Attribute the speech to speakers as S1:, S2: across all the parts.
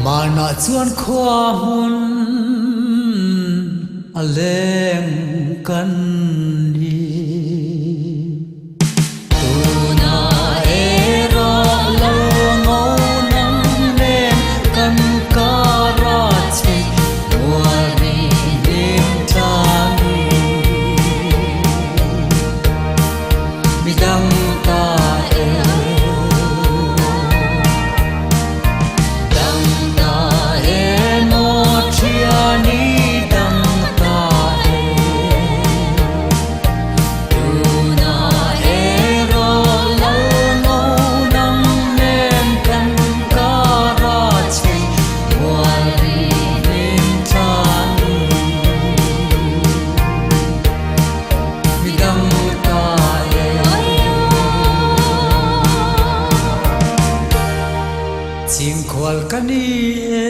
S1: mà nọ chuan khua hmun a leng kan đi tu na e ro lo ngau nang nen kan ka ra che mua ri lim ta mi dang ta e Chhingkhual kani e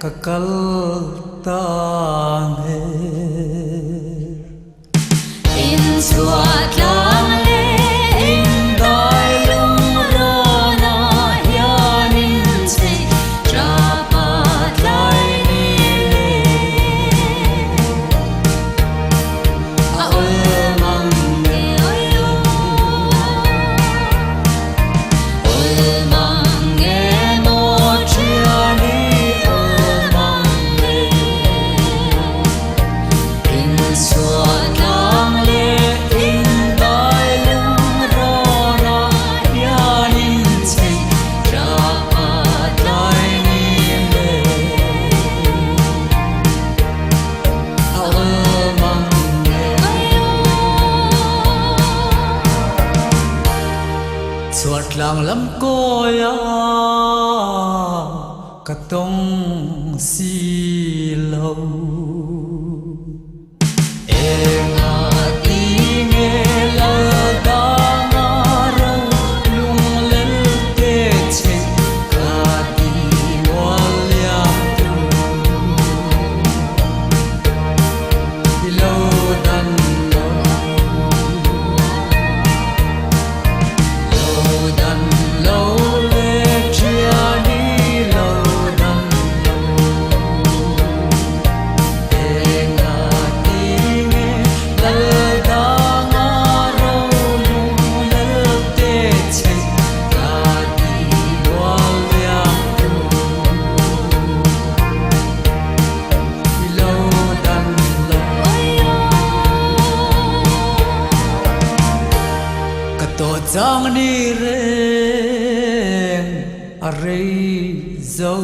S1: kakal tang e in suat lang le in dai lung rona hian in che tra pat lai ni a ol mang ne ayo suat lang lam ko ya katong si lo enga ti nge la da nga ro lunglen te che ka ti wal ya tu lo dan Zang ni reng a rei zo